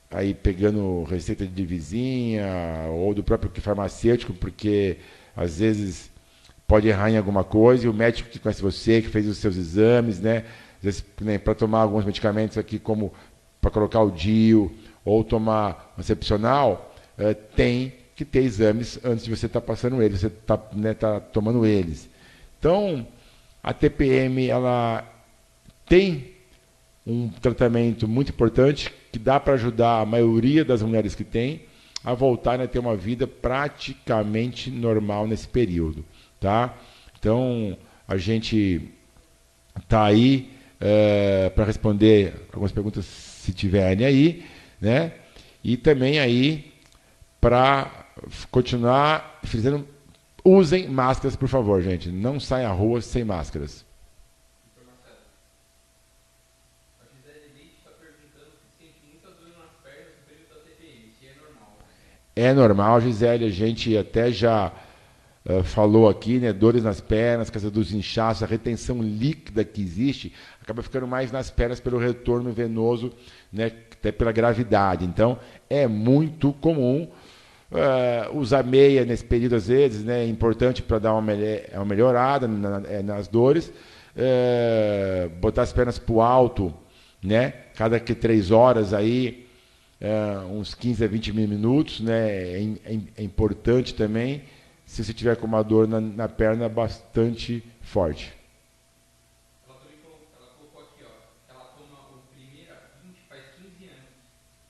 Speaker 1: aí pegando receita de vizinha ou do próprio farmacêutico, porque às vezes pode errar em alguma coisa, e o médico que conhece você, que fez os seus exames, né? Às vezes, né, para tomar alguns medicamentos aqui, como para colocar o DIU ou tomar anticoncepcional, tem que ter exames antes de você estar passando eles, você está, né, tomando eles. Então, a TPM, ela tem um tratamento muito importante que dá para ajudar a maioria das mulheres que tem a voltarem a ter uma vida praticamente normal nesse período, tá? Então, a gente está aí para responder algumas perguntas, se tiverem aí, né? E também aí para continuar fazendo, usem máscaras, por favor, gente. Não saiam à rua sem máscaras. É normal, Gisele, a gente até já falou aqui, né, dores nas pernas, casa dos inchaços, a retenção líquida que existe, acaba ficando mais nas pernas pelo retorno venoso, né, até pela gravidade. Então, é muito comum usar meia nesse período, às vezes, né, é importante para dar uma melhorada nas dores, botar as pernas para o alto, né, cada 3 horas aí, uns 15 a 20 minutos, né? É importante também, se você tiver com uma dor na perna bastante forte.
Speaker 2: Ela também colocou aqui, ó, ela toma o Primeira 20 faz 15 anos.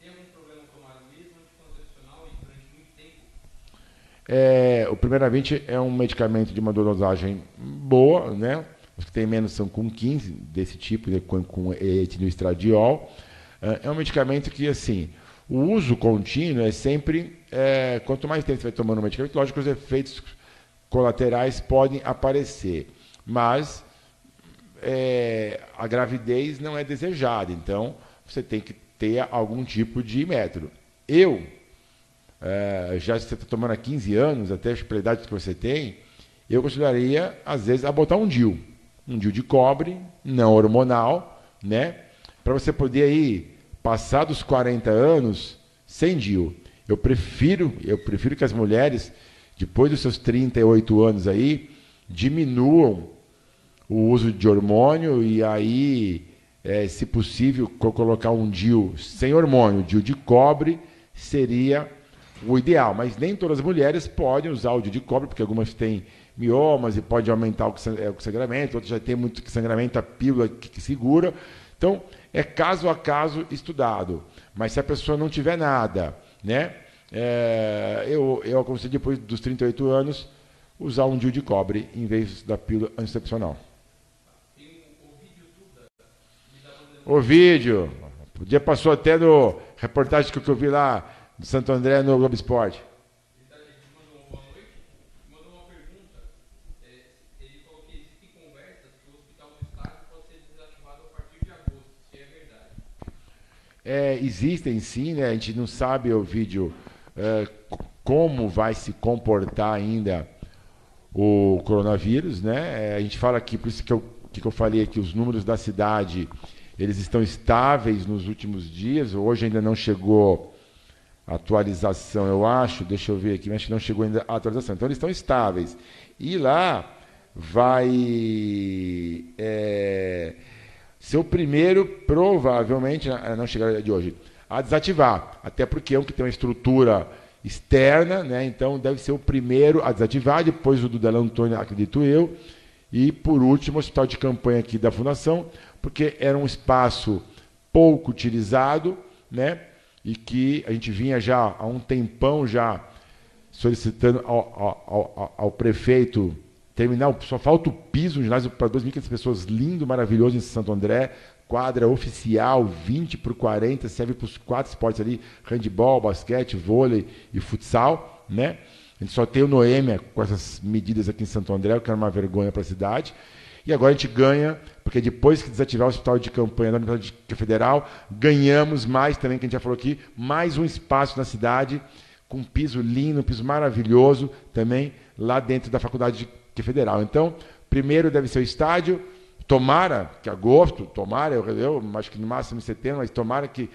Speaker 2: Tem algum problema tomar o mesmo anticoncepcional e durante muito tempo?
Speaker 1: O Primeira 20 é um medicamento de uma dosagem boa, né? Os que tem menos são com 15, desse tipo, né? com etilioestradiol. É um medicamento que, assim, o uso contínuo é sempre, quanto mais tempo você vai tomando o medicamento, lógico que os efeitos colaterais podem aparecer, mas a gravidez não é desejada, então você tem que ter algum tipo de método. Já se você está tomando há 15 anos, até a idade que você tem, eu consideraria, às vezes, a botar um DIU de cobre, não hormonal, né? Para você poder aí, passar dos 40 anos, sem DIU. Eu prefiro que as mulheres, depois dos seus 38 anos aí, diminuam o uso de hormônio e aí, se possível, colocar um DIU sem hormônio, DIU de cobre, seria o ideal. Mas nem todas as mulheres podem usar o DIU de cobre, porque algumas têm miomas e pode aumentar o sangramento, outras já tem muito sangramento, a pílula que segura. Então, é caso a caso estudado. Mas se a pessoa não tiver nada, né, eu aconselho depois dos 38 anos usar um DIU de cobre em vez da pílula anticoncepcional. O vídeo, o dia passou até no reportagem que eu vi lá de Santo André no Globo Esporte.
Speaker 2: Ele mandou uma boa noite, mandou uma pergunta. Ele falou que existem conversas que o hospital do estado pode ser desativado a partir de agosto, se é verdade.
Speaker 1: Existem sim, né? A gente não sabe o vídeo como vai se comportar ainda o coronavírus, né? A gente fala aqui, por isso que eu falei aqui, os números da cidade, eles estão estáveis nos últimos dias. Hoje ainda não chegou a atualização, eu acho, deixa eu ver aqui, mas acho que não chegou ainda a atualização. Então eles estão estáveis. E lá vai ser o primeiro, provavelmente, não chegará de hoje, a desativar. Até porque é um que tem uma estrutura externa, né? Então deve ser o primeiro a desativar, depois o do Dela Antônia, acredito eu, e por último o hospital de campanha aqui da Fundação, porque era um espaço pouco utilizado, né? E que a gente vinha já há um tempão já solicitando ao prefeito terminar, só falta o piso, um ginásio para 2.500 pessoas, lindo, maravilhoso em Santo André, quadra oficial, 20 por 40, serve para os 4 esportes ali, handebol, basquete, vôlei e futsal, né? A gente só tem o Noêmia com essas medidas aqui em Santo André, que era uma vergonha para a cidade. E agora a gente ganha, porque depois que desativar o hospital de campanha da Universidade Federal, ganhamos mais também, que a gente já falou aqui, mais um espaço na cidade, com um piso lindo, um piso maravilhoso, também lá dentro da Faculdade Federal. Então, primeiro deve ser o estádio, tomara que agosto, eu acho que no máximo em setembro, mas tomara que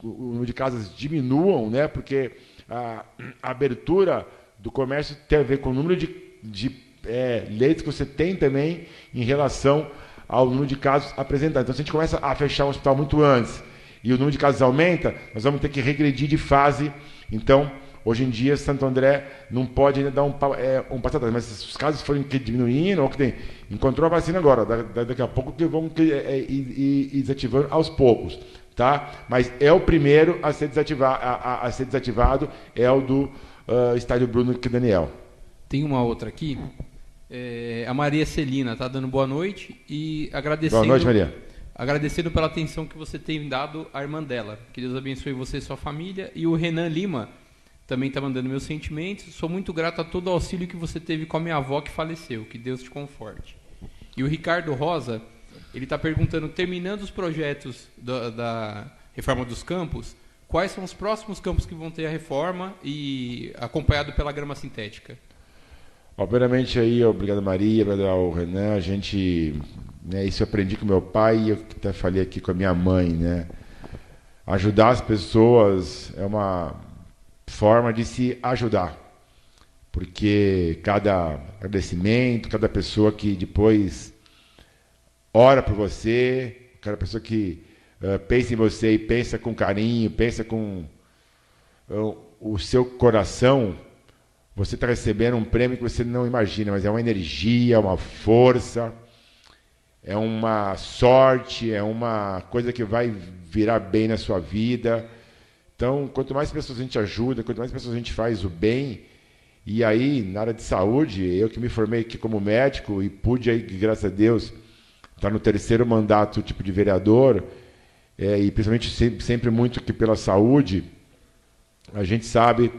Speaker 1: o número de casas diminuam, né? Porque a abertura do comércio tem a ver com o número de leitos que você tem também em relação ao número de casos apresentados. Então, se a gente começa a fechar o hospital muito antes e o número de casos aumenta, nós vamos ter que regredir de fase. Então, hoje em dia, Santo André não pode ainda dar um passo atrás, mas se os casos forem diminuindo, ou que tem, encontrou a vacina agora, daqui a pouco que vão ir desativando aos poucos, tá? Mas é o primeiro a ser desativado, é o do Estádio Bruno Daniel.
Speaker 2: Tem uma outra aqui, a Maria Celina está dando boa noite e agradecendo.
Speaker 1: Boa noite, Maria.
Speaker 2: Agradecendo pela atenção que você tem dado à irmã dela. Que Deus abençoe você e sua família. E o Renan Lima também está mandando meus sentimentos. Sou muito grato a todo o auxílio que você teve com a minha avó que faleceu. Que Deus te conforte. E o Ricardo Rosa, ele está perguntando, terminando os projetos da reforma dos campos, quais são os próximos campos que vão ter a reforma e acompanhado pela grama sintética?
Speaker 1: Primeiramente aí, obrigado Maria, obrigado ao Renan, a gente, né, isso eu aprendi com meu pai e eu até falei aqui com a minha mãe, né? Ajudar as pessoas é uma forma de se ajudar, porque cada agradecimento, cada pessoa que depois ora por você, cada pessoa que pensa em você e pensa com carinho, pensa com o seu coração, você está recebendo um prêmio que você não imagina, mas é uma energia, uma força, é uma sorte, é uma coisa que vai virar bem na sua vida. Então, quanto mais pessoas a gente ajuda, quanto mais pessoas a gente faz o bem, e aí, na área de saúde, eu que me formei aqui como médico e pude, aí, graças a Deus, estar no 3º mandato tipo de vereador, e principalmente sempre muito que pela saúde, a gente sabe,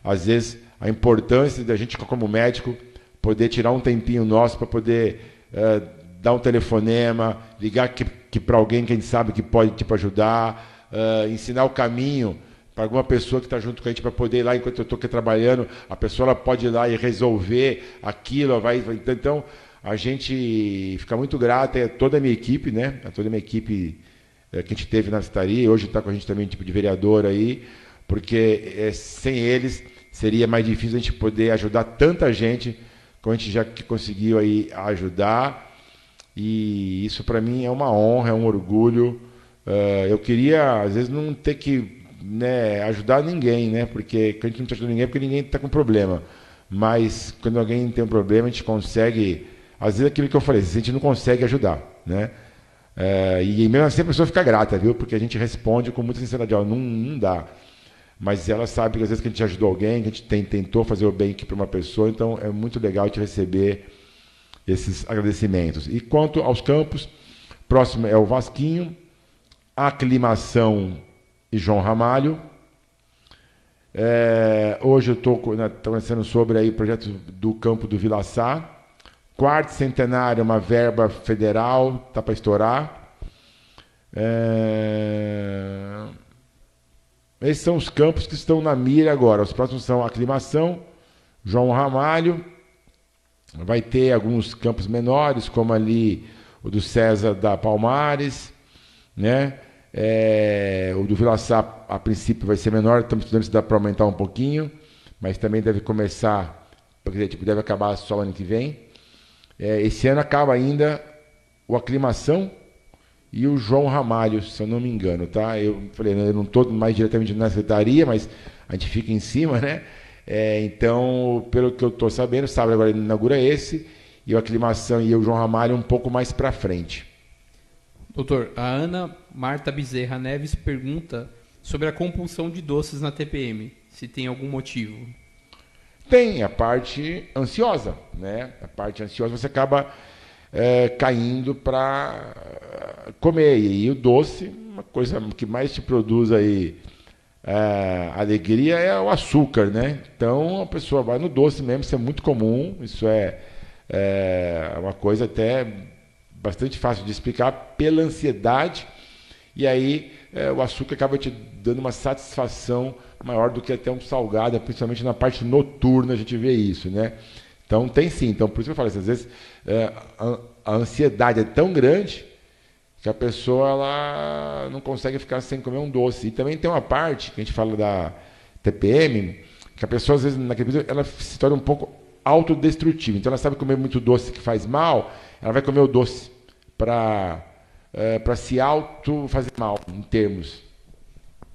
Speaker 1: às vezes, a importância da gente, como médico, poder tirar um tempinho nosso para poder dar um telefonema, ligar para alguém que a gente sabe que pode ajudar, ensinar o caminho para alguma pessoa que está junto com a gente para poder ir lá enquanto eu estou aqui trabalhando, a pessoa ela pode ir lá e resolver aquilo, então a gente fica muito grato a toda a minha equipe, né? A toda a minha equipe que a gente teve na Citaria, hoje está com a gente também tipo de vereador aí, porque sem eles seria mais difícil a gente poder ajudar tanta gente como a gente já conseguiu aí ajudar. E isso para mim é uma honra, é um orgulho. Eu queria, às vezes, não ter que, né, ajudar ninguém, né? Porque a gente não está ajudando ninguém porque ninguém está com problema. Mas quando alguém tem um problema, a gente consegue. Às vezes aquilo que eu falei, a gente não consegue ajudar, né? E mesmo assim a pessoa fica grata, viu? Porque a gente responde com muita sinceridade, ó, não dá. Mas ela sabe que às vezes que a gente ajudou alguém, que a gente tentou fazer o bem aqui para uma pessoa, então é muito legal te receber esses agradecimentos. E quanto aos campos, próximo é o Vasquinho, Aclimação e João Ramalho. Hoje eu estou conversando sobre aí o projeto do campo do Vilaçá. Quarto centenário, uma verba federal, está para estourar. Esses são os campos que estão na mira agora. Os próximos são Aclimação, João Ramalho. Vai ter alguns campos menores, como ali o do César da Palmares, né? O do Vilaçá, a princípio, vai ser menor, estamos estudando se dá para aumentar um pouquinho, mas também deve começar, porque deve acabar só ano que vem. Esse ano acaba ainda o Aclimação e o João Ramalho, se eu não me engano, tá? Eu falei, eu não estou mais diretamente na secretaria, mas a gente fica em cima, né? Então, pelo que eu estou sabendo, sábado agora ele inaugura esse, e o Aclimação e o João Ramalho um pouco mais para frente.
Speaker 2: Doutor, a Ana Marta Bezerra Neves pergunta sobre a compulsão de doces na TPM, se tem algum motivo.
Speaker 1: Tem a parte ansiosa, né? A parte ansiosa você acaba caindo para comer, e o doce, uma coisa que mais te produz aí alegria é o açúcar, né? Então a pessoa vai no doce mesmo, isso é muito comum, isso é uma coisa até bastante fácil de explicar pela ansiedade, e aí o açúcar acaba te dando uma satisfação maior do que até um salgado, principalmente na parte noturna a gente vê isso, né? Então tem sim, então por isso que eu falo, às vezes a ansiedade é tão grande que a pessoa ela não consegue ficar sem comer um doce. E também tem uma parte que a gente fala da TPM, que a pessoa às vezes naquele período ela se torna um pouco autodestrutiva. Então ela sabe comer muito doce que faz mal, ela vai comer o doce para se auto fazer mal, em termos.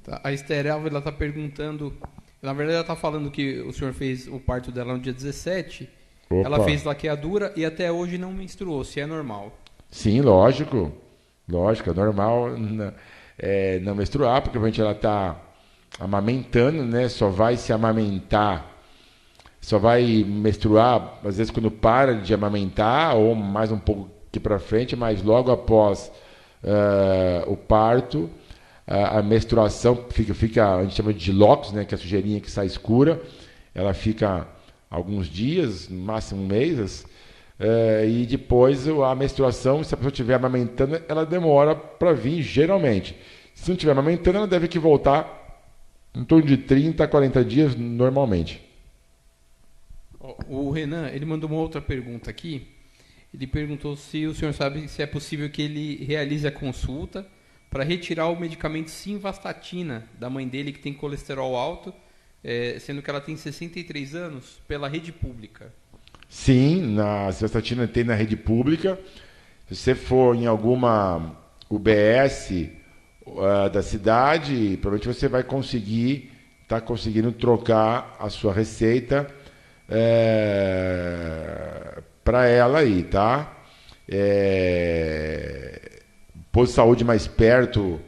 Speaker 2: Tá, a Esther Alves está perguntando, na verdade ela está falando que o senhor fez o parto dela no dia 17,
Speaker 1: Opa.
Speaker 2: Ela fez laqueadura e até hoje não menstruou, se é normal.
Speaker 1: Sim, lógico. Lógico, é normal não menstruar, porque realmente ela está amamentando, né? Só vai se amamentar, só vai menstruar, às vezes, quando para de amamentar, ou mais um pouco aqui para frente, mas logo após o parto, a menstruação fica, a gente chama de locus, né? Que é a sujeirinha que sai escura, ela fica alguns dias, no máximo um mês, e depois a menstruação, se a pessoa estiver amamentando, ela demora para vir, geralmente. Se não estiver amamentando, ela deve que voltar em torno de 30 a 40 dias normalmente.
Speaker 2: O Renan, ele mandou uma outra pergunta aqui. Ele perguntou se o senhor sabe se é possível que ele realize a consulta para retirar o medicamento Simvastatina da mãe dele, que tem colesterol alto, sendo que ela tem 63 anos, pela rede pública.
Speaker 1: Sim, a Simvastatina tem na rede pública. Se você for em alguma UBS da cidade, provavelmente você vai estar conseguindo trocar a sua receita para ela aí, tá? Posto de saúde mais perto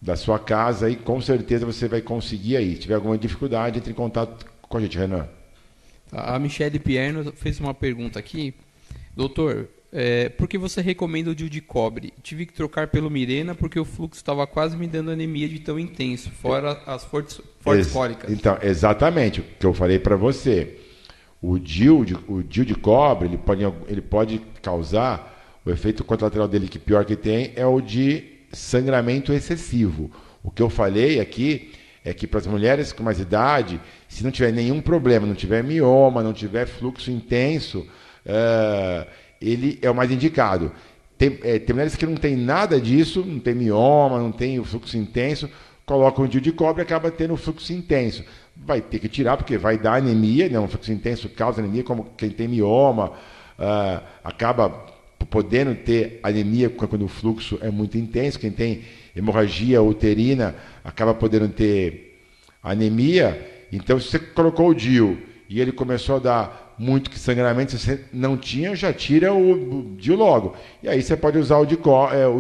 Speaker 1: da sua casa aí, com certeza você vai conseguir aí. Se tiver alguma dificuldade, entre em contato com a gente, Renan.
Speaker 2: A Michele Pierno fez uma pergunta aqui. Doutor, por que você recomenda o DIU de cobre? Tive que trocar pelo Mirena porque o fluxo estava quase me dando anemia de tão intenso, fora as fortes cólicas.
Speaker 1: Então, exatamente o que eu falei para você. O DIU de cobre, ele pode causar, o efeito contralateral dele, que pior que tem, é o de sangramento excessivo. O que eu falei aqui é que para as mulheres com mais idade, se não tiver nenhum problema, não tiver mioma, não tiver fluxo intenso, ele é o mais indicado. Tem mulheres que não tem nada disso, não tem mioma, não tem o fluxo intenso, coloca um DIU de cobre e acaba tendo um fluxo intenso. Vai ter que tirar, porque vai dar anemia, né? Um fluxo intenso causa anemia, como quem tem mioma, acaba podendo ter anemia quando o fluxo é muito intenso. Quem tem hemorragia uterina acaba podendo ter anemia. Então, se você colocou o DIU e ele começou a dar muito sangramento, se você não tinha, já tira o DIU logo. E aí você pode usar o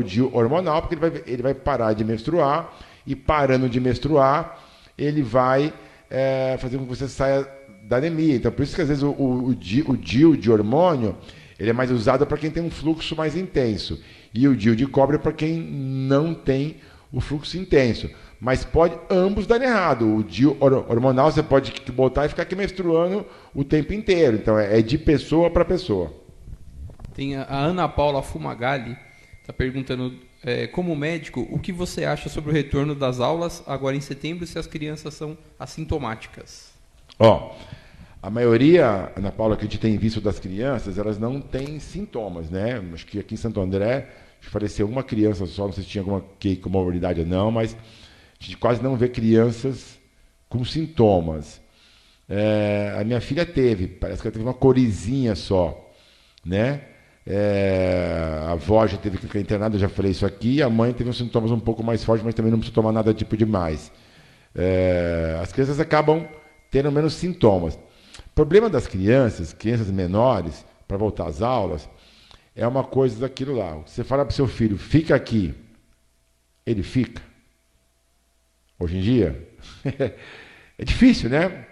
Speaker 1: DIU hormonal, porque ele vai parar de menstruar, e parando de menstruar, ele vai fazer com que você saia da anemia. Então, por isso que às vezes o DIU de hormônio, ele é mais usado para quem tem um fluxo mais intenso. E o DIU de cobre é para quem não tem o fluxo intenso. Mas pode ambos dar errado. O DIU hormonal você pode botar e ficar aqui menstruando o tempo inteiro. Então é de pessoa para pessoa.
Speaker 2: Tem a Ana Paula Fumagalli, está perguntando, como médico, o que você acha sobre o retorno das aulas agora em setembro se as crianças são assintomáticas?
Speaker 1: A maioria, Ana Paula, que a gente tem visto das crianças, elas não têm sintomas, né? Acho que aqui em Santo André faleceu uma criança só, não sei se tinha alguma comorbidade ou não, mas a gente quase não vê crianças com sintomas. A minha filha parece que ela teve uma corizinha só, né? A avó já teve que ficar internada, eu já falei isso aqui, a mãe teve uns sintomas um pouco mais fortes, mas também não precisa tomar nada tipo demais. As crianças acabam tendo menos sintomas. O problema das crianças menores, para voltar às aulas, é uma coisa daquilo lá. Você fala para o seu filho, fica aqui, ele fica. Hoje em dia, é difícil, né?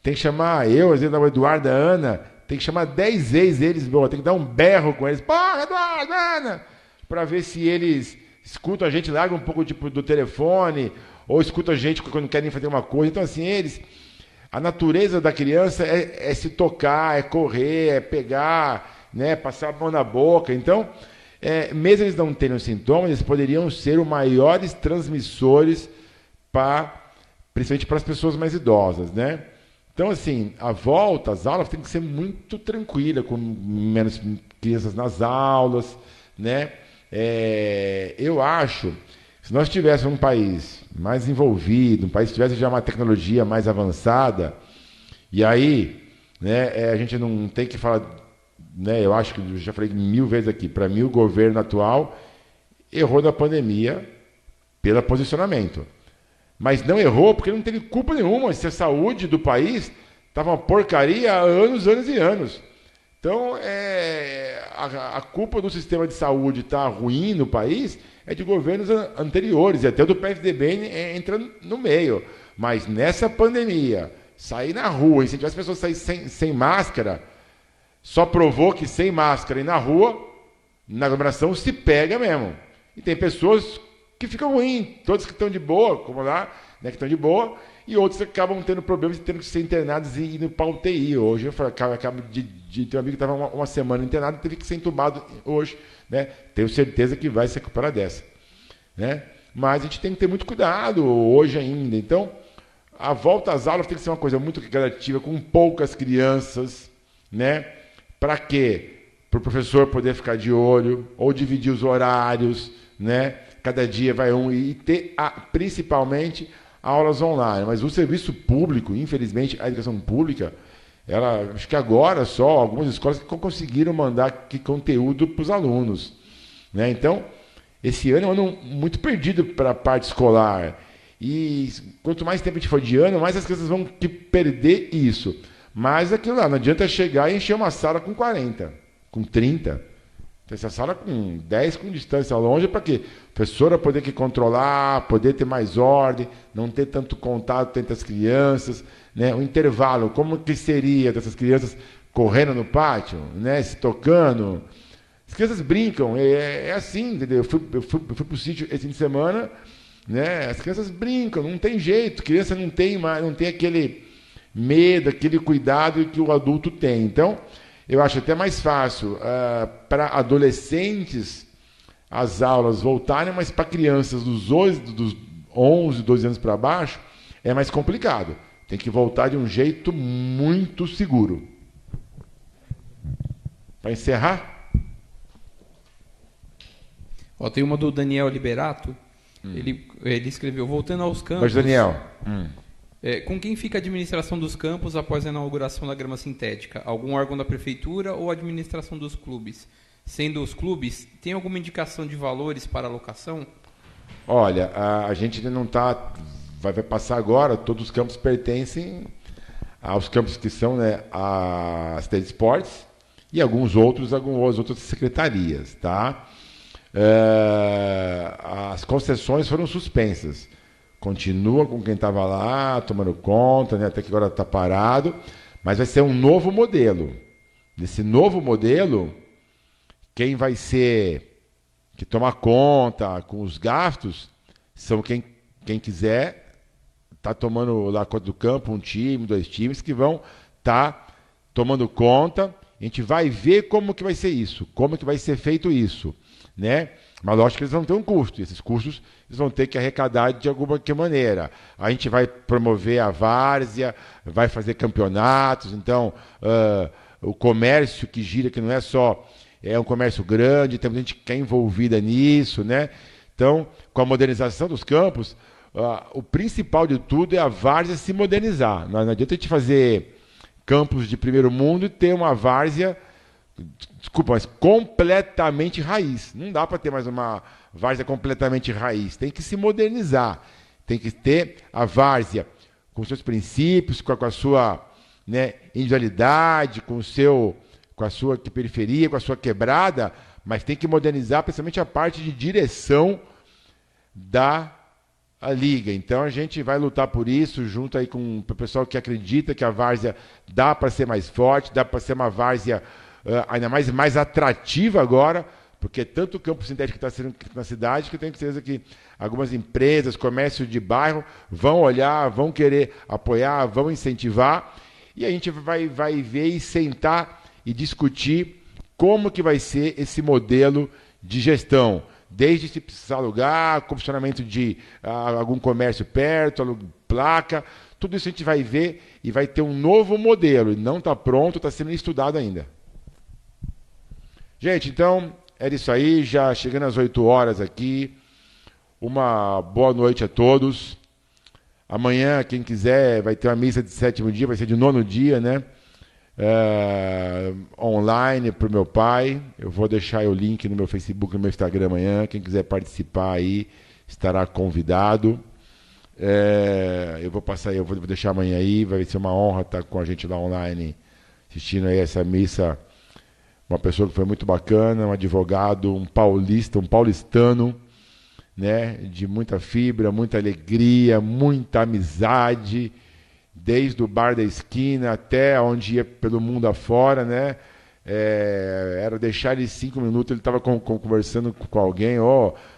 Speaker 1: Tem que chamar às vezes, o Eduardo, a Ana, tem que chamar 10 vezes eles, tem que dar um berro com eles, porra, Eduardo, Ana, para ver se eles escutam a gente, largam um pouco do telefone, ou escutam a gente quando querem fazer uma coisa. Então, assim, a natureza da criança é se tocar, é correr, é pegar, né, passar a mão na boca. Então, mesmo eles não terem sintomas, eles poderiam ser os maiores transmissores, principalmente para as pessoas mais idosas, né? Então, assim, a volta às aulas tem que ser muito tranquila, com menos crianças nas aulas, né? Eu acho, se nós tivéssemos um país mais envolvido, um país que tivesse já uma tecnologia mais avançada, e aí, né, a gente não tem que falar, né, eu acho que eu já falei 1000 vezes aqui, para mim o governo atual errou na pandemia pelo posicionamento. Mas não errou porque não teve culpa nenhuma se a saúde do país estava uma porcaria há anos e anos. Então, a culpa do sistema de saúde estar ruim no país é de governos anteriores, e até o do PSDB entra no meio. Mas nessa pandemia, sair na rua, incentivar as pessoas a sair sem máscara, só provou que sem máscara e na rua, na aglomeração, se pega mesmo. E tem pessoas que ficam ruins, todos que estão de boa, como lá, né, que estão de boa, e outros que acabam tendo problemas e tendo que ser internados e indo para a UTI. Hoje eu acabo de ter um amigo que estava uma semana internado e teve que ser entubado hoje, né? Tenho certeza que vai se recuperar dessa, né? Mas a gente tem que ter muito cuidado hoje ainda. Então, a volta às aulas tem que ser uma coisa muito gradativa, com poucas crianças, né? Para quê? Para o professor poder ficar de olho, ou dividir os horários, né? Cada dia vai e ter, principalmente, aulas online. Mas o serviço público, infelizmente, a educação pública, acho que agora só algumas escolas que conseguiram mandar conteúdo para os alunos, né? Então, esse ano é um ano muito perdido para a parte escolar. E quanto mais tempo a gente for de ano, mais as crianças vão perder isso. Mas aquilo lá, não adianta chegar e encher uma sala com 40, com 30. Essa sala com 10 com distância longe, para quê? A professora poder controlar, poder ter mais ordem, não ter tanto contato entre as crianças, né? O intervalo, como que seria dessas crianças correndo no pátio, né? Se tocando. As crianças brincam, é assim, entendeu? Eu fui para o sítio esse fim de semana, né? As crianças brincam, não tem jeito, criança não tem aquele medo, aquele cuidado que o adulto tem. Então, eu acho até mais fácil para adolescentes as aulas voltarem, mas para crianças dos 11, 12 anos para baixo é mais complicado. Tem que voltar de um jeito muito seguro. Para encerrar?
Speaker 2: Tem uma do Daniel Liberato. Ele escreveu, voltando aos campos...
Speaker 1: Mas, Daniel...
Speaker 2: com quem fica a administração dos campos após a inauguração da grama sintética? Algum órgão da prefeitura ou a administração dos clubes? Sendo os clubes, tem alguma indicação de valores para alocação?
Speaker 1: Olha, a gente ainda não está... Vai passar agora, todos os campos pertencem aos campos que são, né, a State Sports e algumas outras secretarias, tá? As concessões foram suspensas. Continua com quem estava lá, tomando conta, né, até que agora está parado, mas vai ser um novo modelo. Nesse novo modelo, quem vai ser que toma conta com os gastos são quem quiser tá tomando lá conta do campo, um time, 2 times que vão tomando conta. A gente vai ver como que vai ser isso, como que vai ser feito isso, né? Mas lógico que eles vão ter um custo, e esses custos eles vão ter que arrecadar de alguma maneira. A gente vai promover a várzea, vai fazer campeonatos, então o comércio que gira, que não é só um comércio grande, tem muita gente que é envolvida nisso, né? Então, com a modernização dos campos, o principal de tudo é a várzea se modernizar. Não adianta a gente fazer campos de primeiro mundo e ter uma várzea, desculpa, mas completamente raiz. Não dá para ter mais uma várzea completamente raiz. Tem que se modernizar. Tem que ter a várzea com seus princípios, com a sua, né, individualidade, com a sua periferia, com a sua quebrada, mas tem que modernizar principalmente a parte de direção da liga. Então a gente vai lutar por isso, junto aí com o pessoal que acredita que a várzea dá para ser mais forte, dá para ser uma várzea ainda mais atrativa agora, porque tanto o campo sintético que está sendo na cidade, que eu tenho certeza que algumas empresas, comércio de bairro, vão olhar, vão querer apoiar, vão incentivar, e a gente vai ver e sentar e discutir como que vai ser esse modelo de gestão. Desde se precisar alugar, funcionamento de algum comércio perto, placa, tudo isso a gente vai ver e vai ter um novo modelo. E não está pronto, está sendo estudado ainda. Gente, então, era isso aí, já chegando às 8 horas aqui. Uma boa noite a todos. Amanhã, quem quiser, vai ter uma missa de 7º dia, vai ser de 9º dia, né? Online para o meu pai. Eu vou deixar o link no meu Facebook, no meu Instagram amanhã. Quem quiser participar aí estará convidado. Eu vou deixar amanhã aí. Vai ser uma honra estar com a gente lá online assistindo aí essa missa. Uma pessoa que foi muito bacana, um advogado, um paulistano, né, de muita fibra, muita alegria, muita amizade, desde o bar da esquina até onde ia pelo mundo afora, né? Era deixar ele 5 minutos, ele estava conversando com alguém,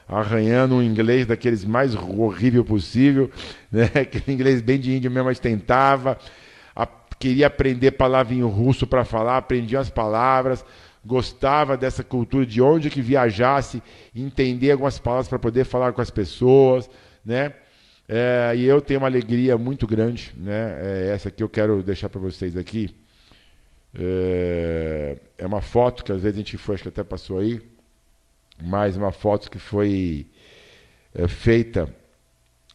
Speaker 1: arranhando um inglês daqueles mais horrível possível, né? Aquele inglês bem de índio mesmo, mas tentava. Queria aprender palavra em russo para falar, aprendia as palavras, gostava dessa cultura de onde que viajasse, entender algumas palavras para poder falar com as pessoas, né? E eu tenho uma alegria muito grande, né? Essa aqui eu quero deixar para vocês aqui. É uma foto que às vezes a gente foi, acho que até passou aí, mas uma foto que foi feita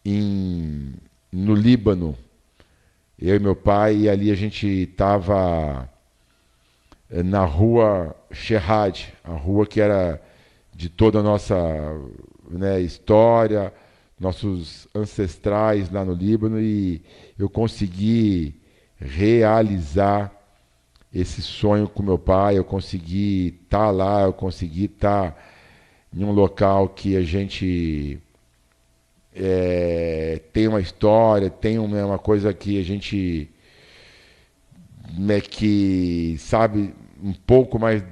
Speaker 1: no Líbano. Eu e meu pai, e ali a gente estava na rua Sherrad, a rua que era de toda a nossa, né, história, nossos ancestrais lá no Líbano, e eu consegui realizar esse sonho com meu pai, eu consegui estar lá, eu consegui estar em um local que a gente tem uma história, tem uma coisa que a gente que sabe um pouco mais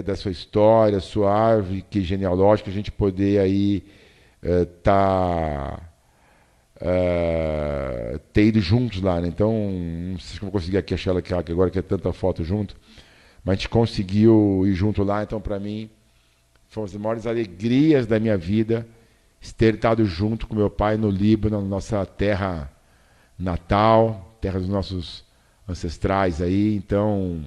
Speaker 1: da sua história, sua árvore que genealógica, a gente poder aí ter ido juntos lá, né? Então, não sei se eu vou conseguir aqui achar ela aqui agora, que é tanta foto junto, mas a gente conseguiu ir junto lá. Então, para mim, foi uma das maiores alegrias da minha vida ter estado junto com meu pai no Líbano, na nossa terra natal, terra dos nossos ancestrais aí. Então,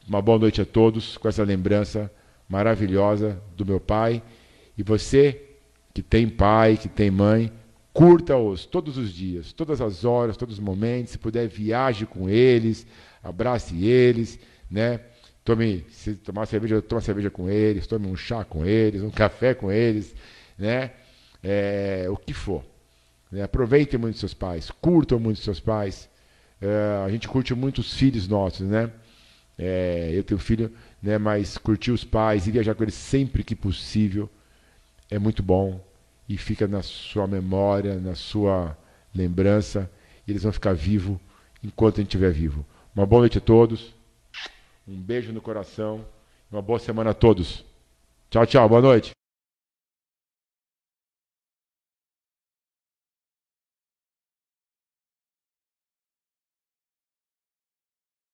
Speaker 1: uma boa noite a todos com essa lembrança maravilhosa do meu pai E você, que tem pai, que tem mãe, curta-os todos os dias, todas as horas, todos os momentos. Se puder, viaje com eles, abrace eles, né? Se tomar cerveja, toma cerveja com eles, tome um chá com eles, um café com eles, né? O que for. Né? Aproveitem muito seus pais, curtam muito seus pais. A gente curte muito os filhos nossos, né? Eu tenho filho, né? Mas curtir os pais e viajar com eles sempre que possível é muito bom e fica na sua memória, na sua lembrança, e eles vão ficar vivos enquanto a gente estiver vivo. Uma boa noite a todos, um beijo no coração, uma boa semana a todos. Tchau, tchau, boa noite.